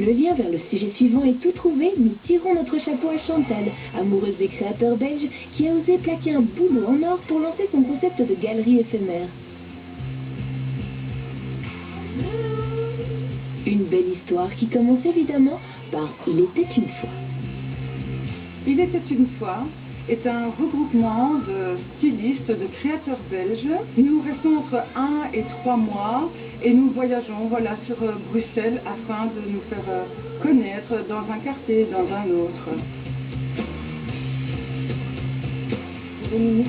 Le lien vers le sujet suivant est tout trouvé. Nous tirons notre chapeau à Chantal, amoureuse des créateurs belges, qui a osé plaquer un boulot en or pour lancer son concept de galerie éphémère. Une belle histoire qui commence évidemment par « Il était une fois ». Il était une fois est un regroupement de stylistes, de créateurs belges. Nous restons entre 1 et 3 mois et nous voyageons sur Bruxelles afin de nous faire connaître dans un quartier, dans un autre. Dominique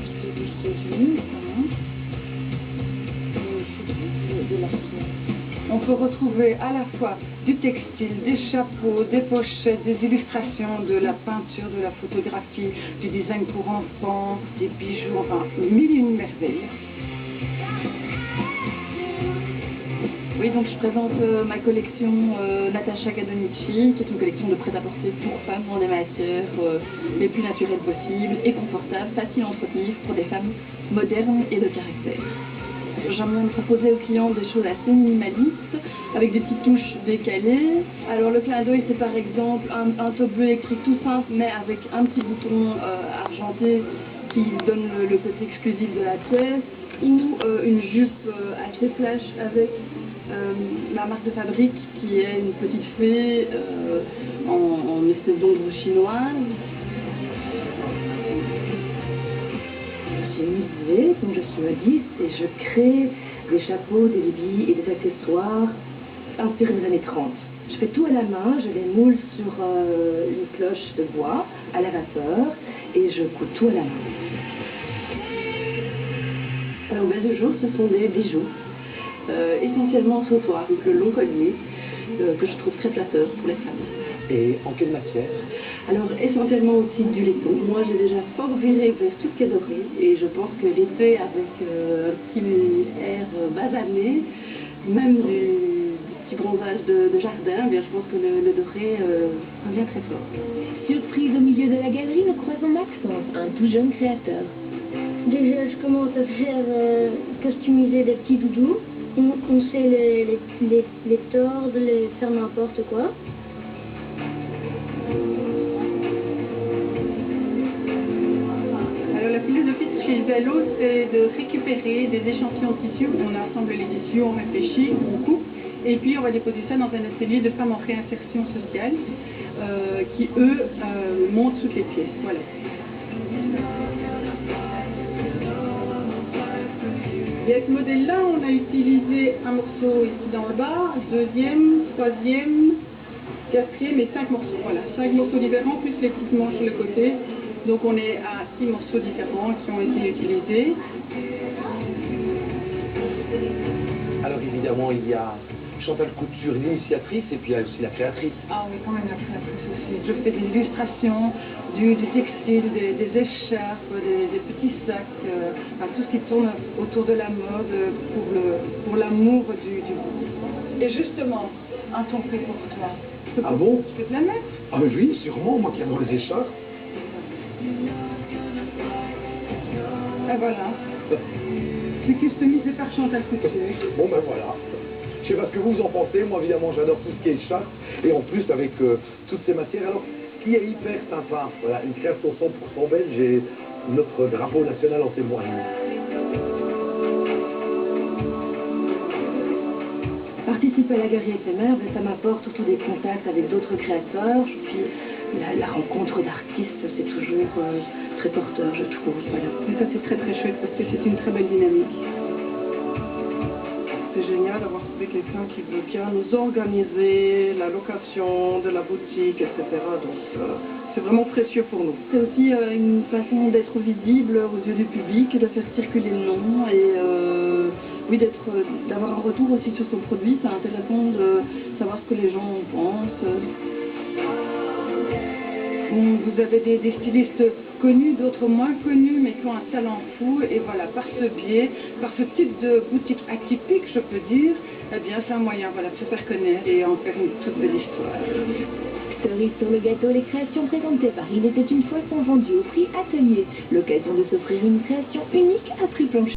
on peut retrouver à la fois du textile, des chapeaux, des pochettes, des illustrations, de la peinture, de la photographie, du design pour enfants, des bijoux, enfin mille et une merveilles. Oui, donc je présente ma collection Natasha Gadonici, qui est une collection de prêt-à-porter pour femmes dans des matières les plus naturelles possibles et confortables, faciles à entretenir pour des femmes modernes et de caractère. J'aime bien proposer aux clients des choses assez minimalistes, avec des petites touches décalées. Alors le clin d'œil, c'est par exemple un top bleu électrique tout simple, mais avec un petit bouton argenté qui donne le côté exclusif de la pièce, ou une jupe assez flash avec ma marque de fabrique qui est une petite fée en espèce d'ombre chinoise. J'ai une idée, donc je suis modiste et je crée des chapeaux, des bibis et des accessoires inspirés des années 30. Je fais tout à la main, je les moule sur une cloche de bois à la vapeur et je couds tout à la main. Alors, belle de jour, ce sont des bijoux, essentiellement en sautoir, avec le long collier, que je trouve très flatteur pour les femmes. Et en quelle matière? Alors, essentiellement aussi du laiton. Moi, j'ai déjà fort viré vers tout ce qui est doré, et je pense que l'été, avec un petit air basané, même du petit bronzage de jardin, bien, je pense que le doré revient très fort. Surprise au milieu de la galerie, nous croisons Maxence, un tout jeune créateur. Déjà, je commence à faire customiser des petits doudous. On sait les tordre, les faire n'importe quoi. Alors la philosophie de chez Bello, c'est de récupérer des échantillons de tissus. On assemble les tissus, on réfléchit, on coupe, et puis on va déposer ça dans un atelier de femmes en réinsertion sociale qui, eux, montent toutes les pièces. Voilà. Et avec ce modèle-là, on a utilisé un morceau ici dans le bas, deuxième, troisième, quatrième et 5 morceaux. Voilà, 5 morceaux différents plus les petites manches sur le côté. Donc on est à 6 morceaux différents qui ont été utilisés. Alors évidemment, il y a Chantal Couture, l'initiatrice, et puis il y a aussi la créatrice. Ah oui, quand même la créatrice aussi. Je fais des illustrations, du textile, des écharpes, des petits sacs, enfin, tout ce qui tourne autour de la mode pour l'amour du goût. Et justement, un ton fait pour toi. Ah bon? Tu peux te la mettre? Ah mais oui, sûrement, moi qui adore les écharpes. Et voilà. C'est customisé par Chantal Couture. Bon ben voilà. Je sais pas ce que vous en pensez, moi évidemment j'adore tout ce qui est écharpe, et en plus avec toutes ces matières. Alors, ce qui est hyper sympa, voilà, une création 100% belge et notre drapeau national en témoigne. Participer à la galerie éphémère, ça m'apporte surtout des contacts avec d'autres créateurs. Puis la rencontre d'artistes, c'est toujours très porteur, je trouve. Voilà. Et ça, c'est très très chouette parce que c'est une très belle dynamique. C'est génial d'avoir trouvé quelqu'un qui veut bien nous organiser la location de la boutique, etc. Donc c'est vraiment précieux pour nous. C'est aussi une façon d'être visible aux yeux du public, de faire circuler le nom et oui, d'avoir un retour aussi sur son produit. C'est intéressant de savoir ce que les gens en pensent. Vous avez des stylistes connus, d'autres moins connus, mais qui ont un talent fou. Et voilà, par ce biais, par ce type de boutique atypique, je peux dire, eh bien, c'est un moyen, voilà, de se faire connaître et en faire une toute belle histoire. Cerise sur le gâteau, les créations présentées par Il était une fois sont vendues au prix Atelier. L'occasion de s'offrir une création unique à prix plancher.